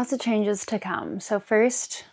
lots of changes to come. So first,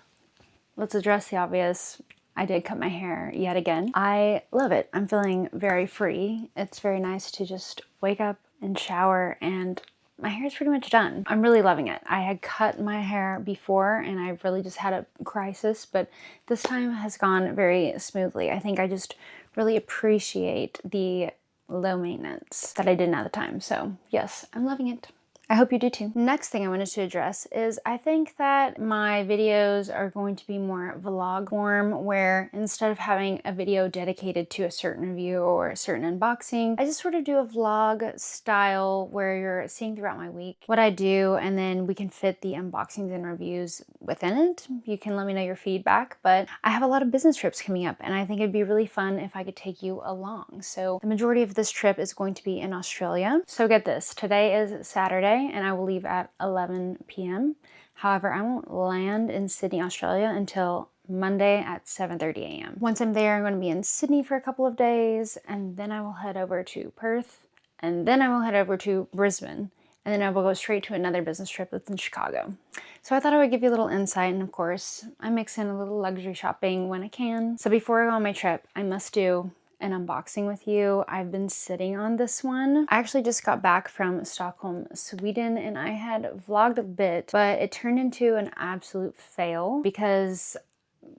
let's address the obvious. I did cut my hair yet again. I love it. I'm feeling very free. It's very nice to just wake up and shower and my hair is pretty much done. I'm really loving it. I had cut my hair before and I really just had a crisis, but this time has gone very smoothly. I think I just really appreciate the low maintenance that I didn't at the time. So yes, I'm loving it. I hope you do too. Next thing I wanted to address is I think that my videos are going to be more vlog form, where instead of having a video dedicated to a certain review or a certain unboxing, I just sort of do a vlog style where you're seeing throughout my week what I do, and then we can fit the unboxings and reviews within it. You can let me know your feedback, but I have a lot of business trips coming up and I think it'd be really fun if I could take you along. So the majority of this trip is going to be in Australia. So get this, today is Saturday and I will leave at 11 p.m. However, I won't land in Sydney, Australia until Monday at 7:30 a.m. Once I'm there, I'm going to be in Sydney for a couple of days, and then I will head over to Perth, and then I will head over to Brisbane, and then I will go straight to another business trip that's in Chicago. So I thought I would give you a little insight, and of course, I mix in a little luxury shopping when I can. So before I go on my trip, I must do an unboxing with you. I've been sitting on this one. I actually just got back from Stockholm, Sweden, and I had vlogged a bit, but it turned into an absolute fail because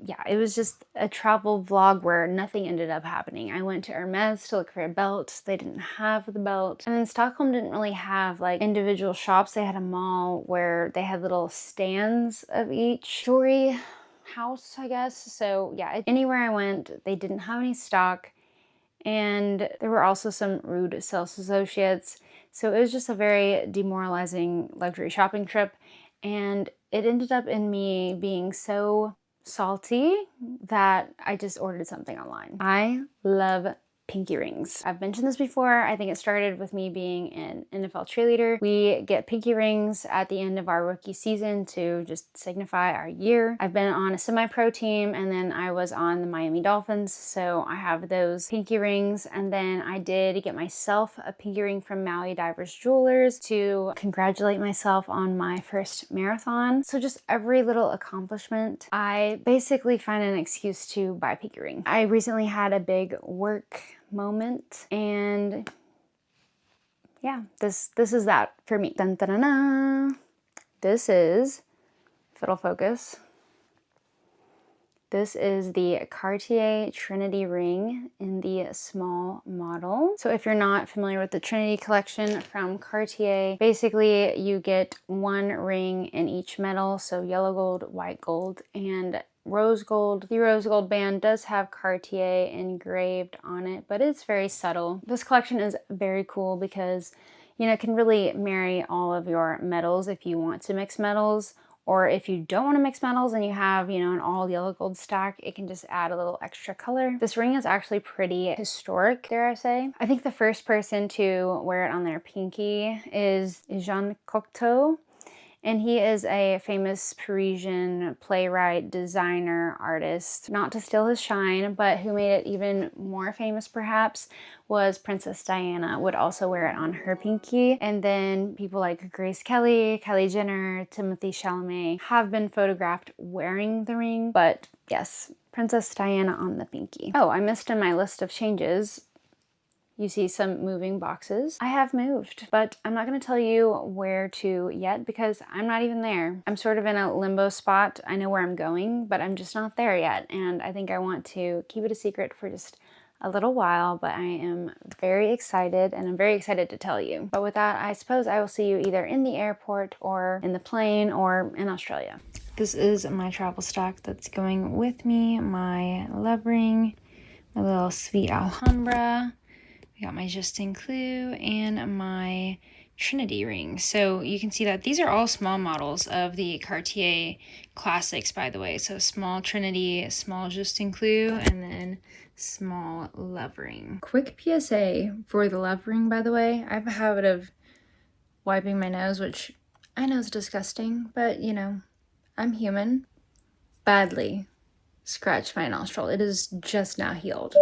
yeah, it was just a travel vlog where nothing ended up happening. I went to Hermes to look for a belt. They didn't have the belt. And then Stockholm didn't really have like individual shops. They had a mall where they had little stands of each jewelry house, I guess. So yeah, anywhere I went, they didn't have any stock. And there were also some rude sales associates. So it was just a very demoralizing luxury shopping trip. And it ended up in me being so salty that I just ordered something online. I love pinky rings. I've mentioned this before. I think it started with me being an NFL cheerleader. We get pinky rings at the end of our rookie season to just signify our year. I've been on a semi-pro team and then I was on the Miami Dolphins, so I have those pinky rings. And then I did get myself a pinky ring from Maui Divers Jewelers to congratulate myself on my first marathon. So just every little accomplishment, I basically find an excuse to buy a pinky ring. I recently had a big work moment and yeah, this is that for me. Dun, dun, dun, dun. This is, if it'll focus, this is the Cartier Trinity ring in the small model. So if you're not familiar with the Trinity collection from Cartier, basically you get one ring in each metal, so yellow gold, white gold, and rose gold. The rose gold band does have Cartier engraved on it, but it's very subtle. This collection is very cool because, you know, it can really marry all of your metals if you want to mix metals, or if you don't want to mix metals and you have, you know, an all yellow gold stack, it can just add a little extra color. This ring is actually pretty historic, dare I say. I think the first person to wear it on their pinky is Jean Cocteau. And he is a famous Parisian playwright, designer, artist. Not to steal his shine, but who made it even more famous perhaps was Princess Diana, would also wear it on her pinky. And then people like Grace Kelly, Kylie Jenner, Timothée Chalamet have been photographed wearing the ring. But yes, Princess Diana on the pinky. Oh, I missed in my list of changes. You see some moving boxes. I have moved, but I'm not gonna tell you where to yet because I'm not even there. I'm sort of in a limbo spot. I know where I'm going, but I'm just not there yet. And I think I want to keep it a secret for just a little while, but I am very excited and I'm very excited to tell you. But with that, I suppose I will see you either in the airport or in the plane or in Australia. This is my travel stock that's going with me. My love ring, my little sweet Alhambra. I got my Justin Clue and my Trinity ring. So you can see that these are all small models of the Cartier classics, by the way. So small Trinity, small Justin Clue, and then small love ring. Quick PSA for the love ring, by the way. I have a habit of wiping my nose, which I know is disgusting, but you know, I'm human. Badly scratched my nostril. It is just now healed.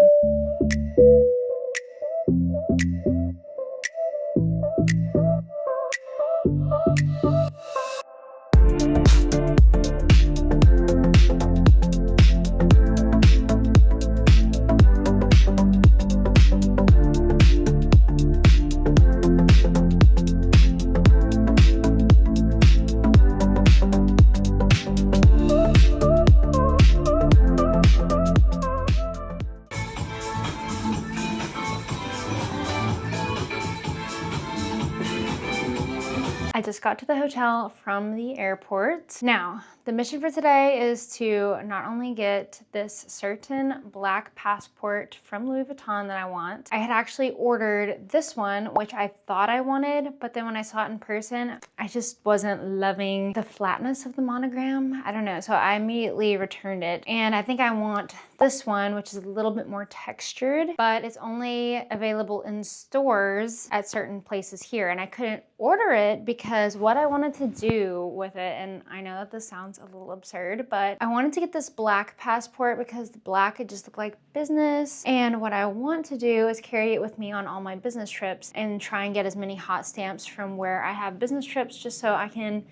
just got to the hotel from the airport. Now, the mission for today is to not only get this certain black passport from Louis Vuitton that I want. I had actually ordered this one, which I thought I wanted, but then when I saw it in person, I just wasn't loving the flatness of the monogram. I don't know, so I immediately returned it. And I think I want this one, which is a little bit more textured, but it's only available in stores at certain places here. And I couldn't order it because what I wanted to do with it, and I know that this sounds a little absurd, but I wanted to get this black passport because the black, it just looked like business. And what I want to do is carry it with me on all my business trips and try and get as many hot stamps from where I have business trips, just so I can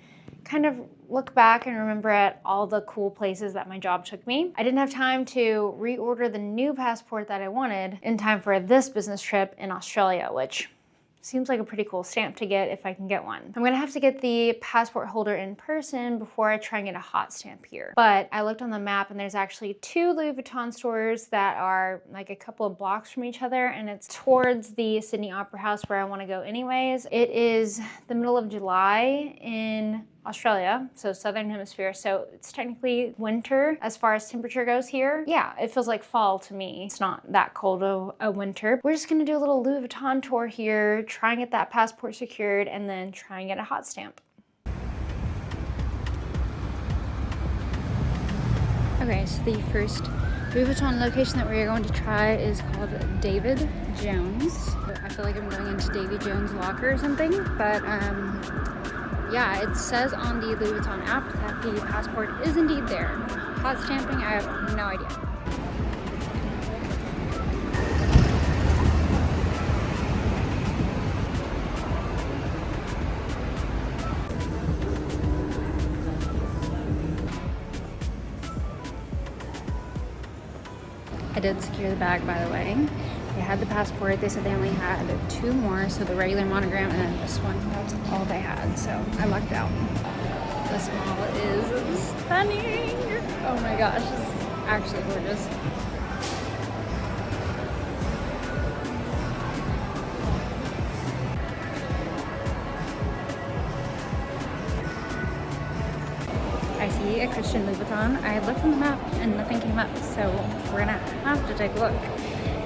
kind of look back and remember at all the cool places that my job took me. I didn't have time to reorder the new passport that I wanted in time for this business trip in Australia, which seems like a pretty cool stamp to get if I can get one. I'm gonna have to get the passport holder in person before I try and get a hot stamp here. But I looked on the map and there's actually 2 Louis Vuitton stores that are like a couple of blocks from each other, and it's towards the Sydney Opera House where I wanna go anyways. It is the middle of July in Australia, so southern hemisphere, so it's technically winter as far as temperature goes here. Yeah, it feels like fall to me. It's not that cold of a winter. We're just gonna do a little Louis Vuitton tour here, try and get that passport secured, and then try and get a hot stamp. Okay, so the first Louis Vuitton location that we're going to try is called David Jones. I feel like I'm going into Davy Jones' locker or something, but yeah, it says on the Louis Vuitton app that the passport is indeed there. Hot stamping, I have no idea. I did secure the bag, by the way. They had the passport. They said they only had 2 more, so the regular monogram and then this one. That's all they had, so I lucked out. This mall is stunning. Oh my gosh, it's actually gorgeous. I see a Christian Louboutin. I looked on the map and nothing came up, so we're gonna have to take a look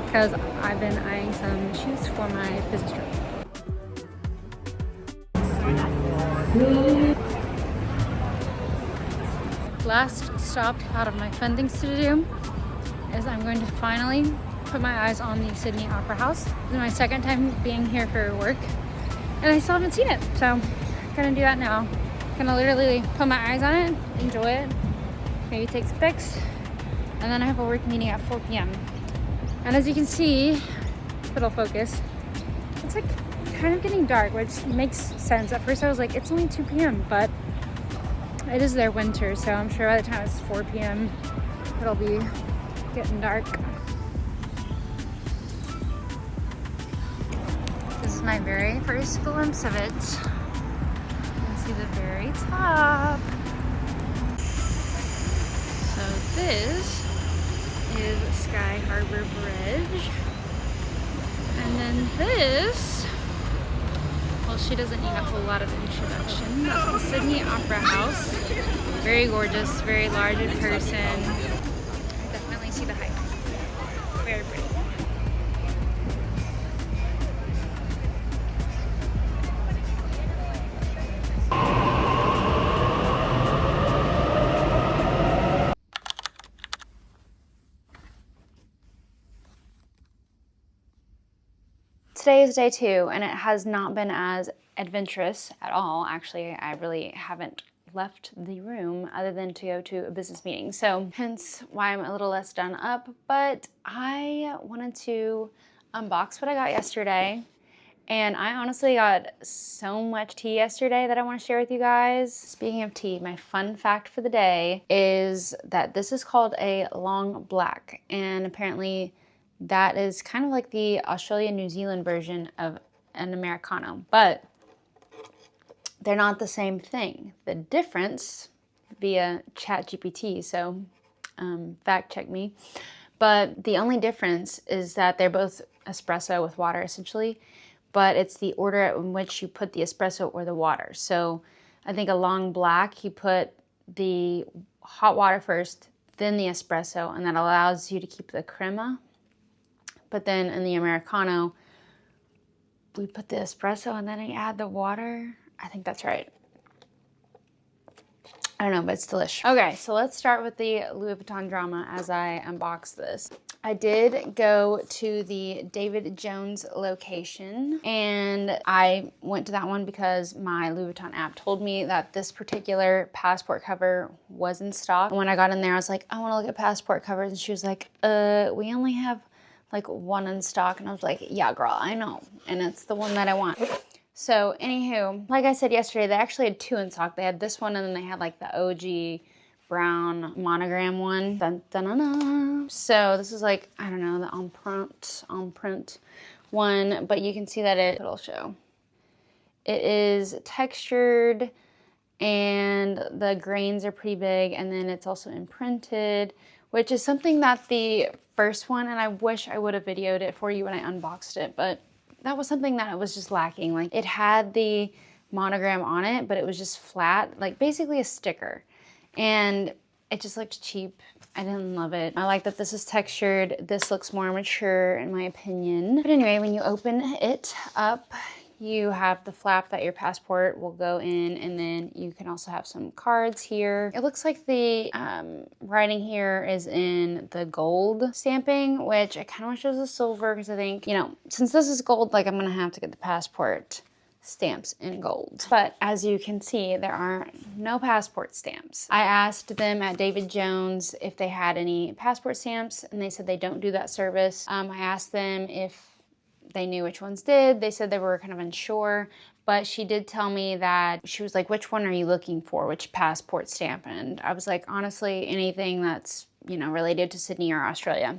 because I've been eyeing some shoes for my business trip. Last stop out of my fun things to do is I'm going to finally put my eyes on the Sydney Opera House. This is my second time being here for work and I still haven't seen it, so I'm gonna do that now. I'm gonna literally put my eyes on it, enjoy it, maybe take some pics, and then I have a work meeting at 4 p.m. And as you can see, if it'll focus, it's like kind of getting dark, which makes sense. At first I was like, it's only 2 p.m., but it is their winter, so I'm sure by the time it's 4 p.m., it'll be getting dark. This is my very first glimpse of it. You can see the very top. So this is Sky Harbor Bridge. And then this, well, she doesn't need a whole lot of introduction. That's the Sydney Opera House. Very gorgeous, very large in person. Definitely see the height. Very pretty. Today is day 2 and it has not been as adventurous at all. Actually, I really haven't left the room other than to go to a business meeting. So hence why I'm a little less done up, but I wanted to unbox what I got yesterday. And I honestly got so much tea yesterday that I want to share with you guys. Speaking of tea, my fun fact for the day is that this is called a long black, and apparently that is kind of like the Australia-New Zealand version of an Americano, but they're not the same thing. The difference via ChatGPT, so fact check me, but the only difference is that they're both espresso with water essentially, but it's the order in which you put the espresso or the water. So I think along black, you put the hot water first, then the espresso, and that allows you to keep the crema. But then in the Americano, we put the espresso and then I add the water. I think that's right. I don't know, but it's delicious. Okay, so let's start with the Louis Vuitton drama as I unbox this. I did go to the David Jones location, and I went to that one because my Louis Vuitton app told me that this particular passport cover was in stock. And when I got in there, I was like, I want to look at passport covers, and she was like, we only have like one in stock. And I was like, yeah, girl, I know, and it's the one that I want. So anywho, like I said yesterday, they actually had two in stock. They had this one, and then they had like the OG brown monogram one. Dun, dun, dun, dun. So this is like, I don't know, the empreinte one, but you can see that it'll show. It is textured and the grains are pretty big, and then it's also imprinted, which is something that the first one, and I wish I would have videoed it for you when I unboxed it, but that was something that was just lacking. Like, it had the monogram on it, but it was just flat, like basically a sticker. And it just looked cheap. I didn't love it. I like that this is textured. This looks more mature in my opinion. But anyway, when you open it up, you have the flap that your passport will go in, and then you can also have some cards here. It looks like the writing here is in the gold stamping, which I kind of wish it was a silver, because I think, you know, since this is gold, like, I'm gonna have to get the passport stamps in gold. But as you can see, there are no passport stamps. I asked them at David Jones if they had any passport stamps, and they said they don't do that service. I asked them if they knew which ones did. They said they were kind of unsure, but she did tell me that she was like, which one are you looking for? Which passport stamp? And I was like, honestly, anything that's, you know, related to Sydney or Australia.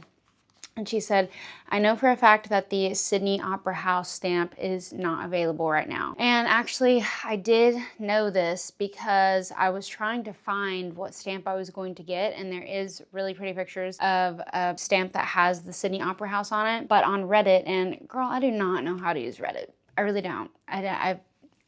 And she said, I know for a fact that the Sydney Opera House stamp is not available right now. And actually, I did know this because I was trying to find what stamp I was going to get, and there is really pretty pictures of a stamp that has the Sydney Opera House on it, but on Reddit, and girl, I do not know how to use Reddit. I really don't.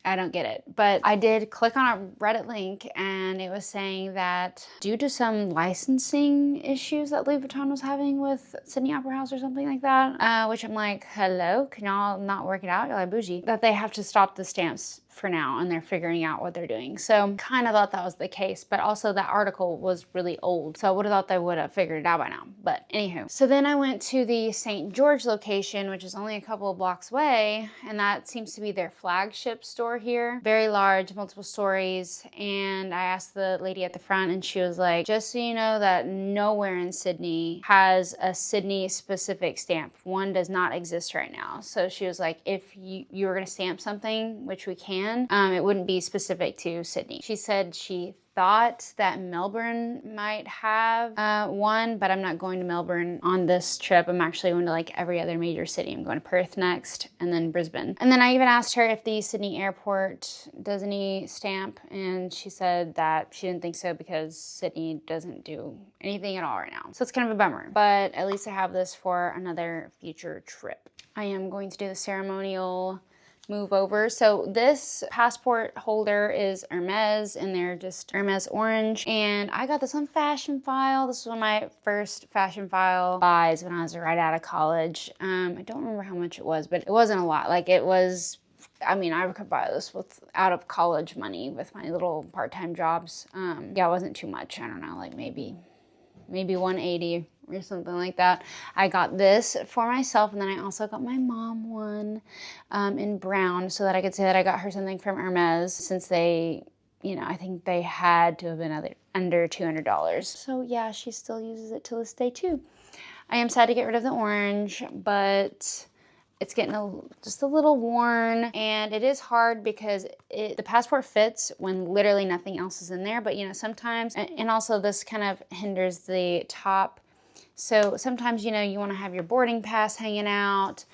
I don't get it. But I did click on a Reddit link, and it was saying that due to some licensing issues that Louis Vuitton was having with Sydney Opera House or something like that, which I'm like, hello, can y'all not work it out? Y'all are bougie. That they have to stop the stamps for now, and they're figuring out what they're doing. So kind of thought that was the case, but also that article was really old, so I would have thought they would have figured it out by now. But anywho, so then I went to the St. George location, which is only a couple of blocks away, and that seems to be their flagship store here. Very large, multiple stories, and I asked the lady at the front, and she was like, just so you know that nowhere in Sydney has a Sydney specific stamp. One does not exist right now. So she was like, if you were gonna stamp something, which we can, it wouldn't be specific to Sydney. She said she thought that Melbourne might have one, but I'm not going to Melbourne on this trip. I'm actually going to like every other major city. I'm going to Perth next, and then Brisbane. And then I even asked her if the Sydney airport does any stamp, and she said that she didn't think so because Sydney doesn't do anything at all right now. So it's kind of a bummer, but at least I have this for another future trip. I am going to do the ceremonial move over. So this passport holder is Hermes, and they're just Hermes orange. And I got this on Fashion File. This was one of my first Fashion File buys when I was right out of college. I don't remember how much it was, but it wasn't a lot. Like, it was, I mean, I could buy this with out of college money with my little part-time jobs. Yeah, it wasn't too much. I don't know, like maybe 180 or something like that. I got this for myself, and then I also got my mom one in brown, so that I could say that I got her something from Hermes, since they, you know, I think they had to have been under $200. So yeah, she still uses it to this day too. I am sad to get rid of the orange, but it's getting just a little worn, and it is hard because the passport fits when literally nothing else is in there, but you know, sometimes, and also this kind of hinders the top. So sometimes, you know, you want to have your boarding pass hanging out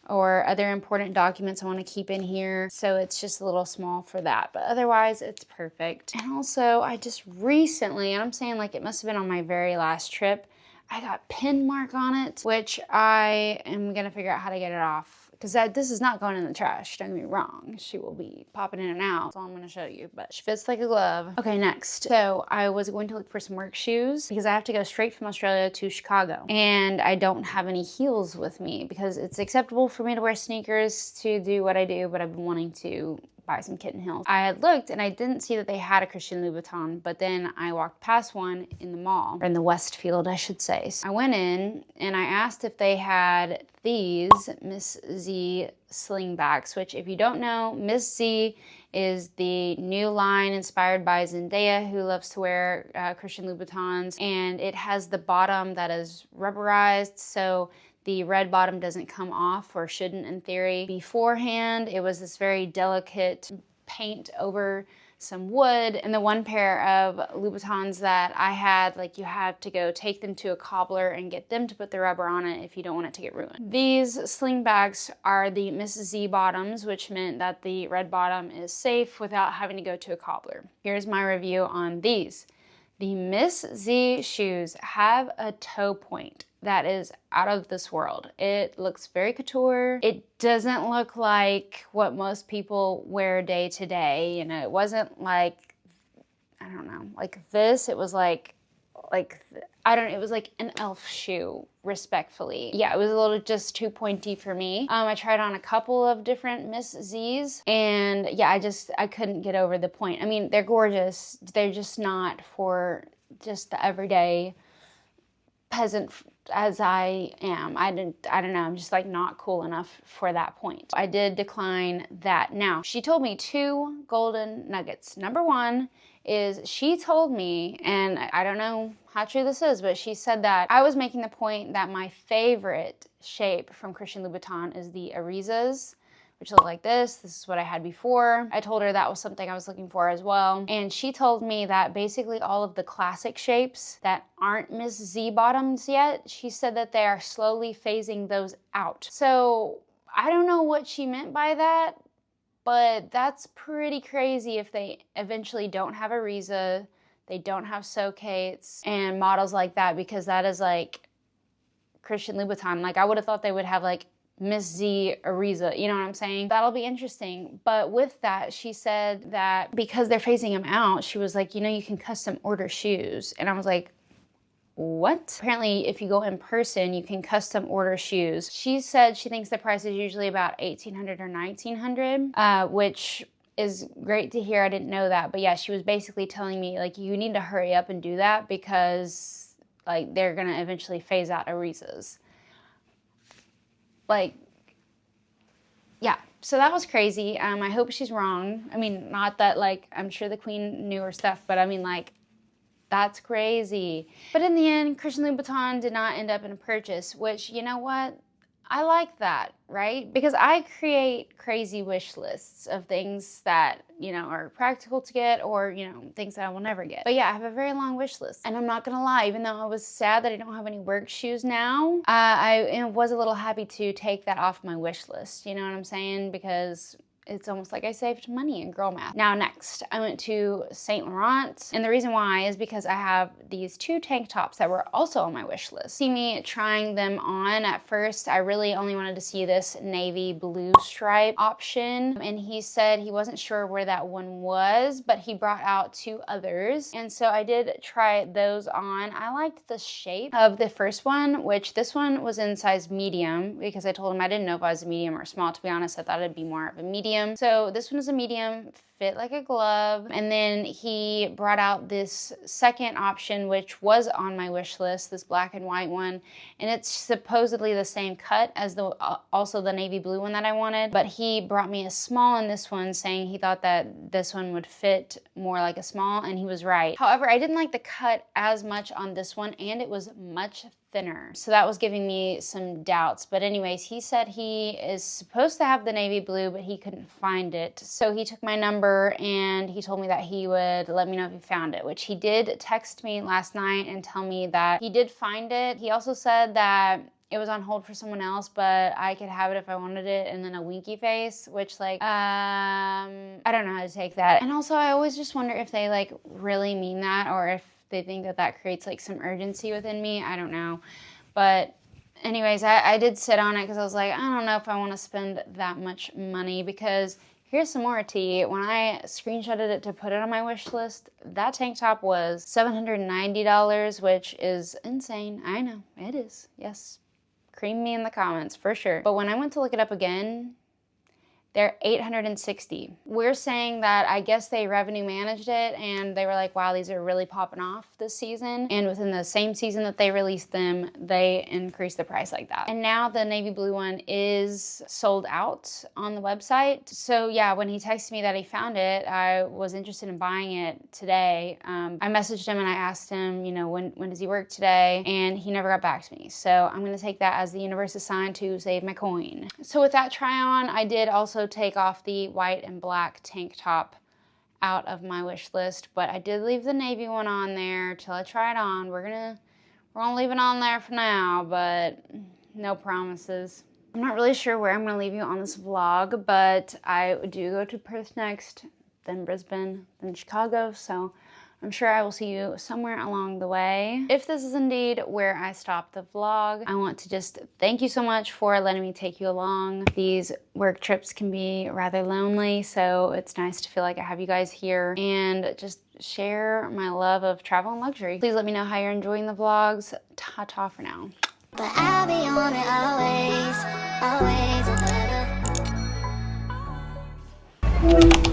or other important documents I want to keep in here. So it's just a little small for that, but otherwise it's perfect. And also I just recently, and I'm saying like it must have been on my very last trip, I got pin mark on it, which I am gonna figure out how to get it off. Because this is not going in the trash, don't get me wrong. She will be popping in and out. That's all I'm gonna show you, but she fits like a glove. Okay, next. So I was going to look for some work shoes because I have to go straight from Australia to Chicago. And I don't have any heels with me because it's acceptable for me to wear sneakers to do what I do, but I've been wanting to buy some kitten heels. I had looked and I didn't see that they had a Christian Louboutin, but then I walked past one in the mall, or in the Westfield, I should say. So I went in and I asked if they had these Miss Z slingbacks, which if you don't know, Miss Z is the new line inspired by Zendaya, who loves to wear Christian Louboutins, and it has the bottom that is rubberized, so the red bottom doesn't come off, or shouldn't in theory. Beforehand, it was this very delicate paint over some wood, and the one pair of Louboutins that I had, like, you have to go take them to a cobbler and get them to put the rubber on it if you don't want it to get ruined. These slingbacks are the Miss Z bottoms, which meant that the red bottom is safe without having to go to a cobbler. Here's my review on these. The Miss Z shoes have a toe point that is out of this world. It looks very couture. It doesn't look like what most people wear day to day. You know, it wasn't like, I don't know, like this. It was like, it was like an elf shoe, respectfully. Yeah, it was a little just too pointy for me. I tried on a couple of different Miss Z's, and yeah, I couldn't get over the point. I mean, they're gorgeous. They're just not for just the everyday peasant as I am. I don't know, I'm just like not cool enough for that point. I did decline that. Now, she told me 2 golden nuggets. Number 1 is she told me, and I don't know how true this is, but she said that I was making the point that my favorite shape from Christian Louboutin is the Arizas, which look like this. This is what I had before. I told her that was something I was looking for as well. And she told me that basically all of the classic shapes that aren't Miss Z bottoms yet, she said that they are slowly phasing those out. So I don't know what she meant by that, but that's pretty crazy if they eventually don't have Ariza, they don't have Socates and models like that, because that is like Christian Louboutin. Like, I would have thought they would have like Miss Z Ariza, you know what I'm saying? That'll be interesting. But with that, she said that because they're phasing them out, she was like, you know, you can custom order shoes. And I was like, what? Apparently, if you go in person, you can custom order shoes. She said she thinks the price is usually about $1,800 or $1,900, which is great to hear. I didn't know that. But yeah, she was basically telling me, like, you need to hurry up and do that because, like, they're going to eventually phase out Arizas. Like, yeah, so that was crazy. I hope she's wrong. I mean, not that, like, I'm sure the queen knew her stuff, but I mean, like, that's crazy. But in the end, Christian Louboutin did not end up in a purchase, which, you know what? I like that, right? Because I create crazy wish lists of things that, you know, are practical to get, or, you know, things that I will never get. But yeah, I have a very long wish list. And I'm not gonna lie, even though I was sad that I don't have any work shoes now, I was a little happy to take that off my wish list. You know what I'm saying? Because it's almost like I saved money in girl math. Now next, I went to St. Laurent, and the reason why is because I have these 2 tank tops that were also on my wish list. See me trying them on. At first, I really only wanted to see this navy blue stripe option, and he said he wasn't sure where that one was, but he brought out 2 others, and so I did try those on. I liked the shape of the first one, which this one was in size medium, because I told him I didn't know if I was a medium or small. To be honest, I thought it'd be more of a medium. So this one is a medium, fit like a glove. And then he brought out this second option, which was on my wish list, this black and white one. And it's supposedly the same cut as the also the navy blue one that I wanted. But he brought me a small in this one, saying he thought that this one would fit more like a small, and he was right. However, I didn't like the cut as much on this one, and it was much thinner. So that was giving me some doubts. But anyways, he said he is supposed to have the navy blue, but he couldn't find it. So he took my number and he told me that he would let me know if he found it, which he did text me last night and tell me that he did find it. He also said that it was on hold for someone else, but I could have it if I wanted it, and then a winky face, which, like, I don't know how to take that. And also, I always just wonder if they, like, really mean that, or if they think that that creates like some urgency within me. I don't know. But anyways, I did sit on it because I was like, I don't know if I want to spend that much money, because here's some more tea. When I screenshotted it to put it on my wish list, that tank top was $790, which is insane. I know, it is. Yes, cream me in the comments for sure. But when I went to look it up again, they're $860. We're saying that I guess they revenue managed it and they were like, wow, these are really popping off this season. And within the same season that they released them, they increased the price like that. And now the navy blue one is sold out on the website. So yeah, when he texted me that he found it, I was interested in buying it today. I messaged him and I asked him, you know, when does he work today? And he never got back to me. So I'm gonna take that as the universe's sign to save my coin. So with that try on, I did also take off the white and black tank top out of my wish list, but I did leave the navy one on there till I try it on. We're gonna leave it on there for now, but no promises. I'm not really sure where I'm gonna leave you on this vlog, but I do go to Perth next, then Brisbane, then Chicago, so I'm sure I will see you somewhere along the way. If this is indeed where I stop the vlog, I want to just thank you so much for letting me take you along. These work trips can be rather lonely, so it's nice to feel like I have you guys here and just share my love of travel and luxury. Please let me know how you're enjoying the vlogs. Ta-ta for now. But I'll be on it always, always and ever.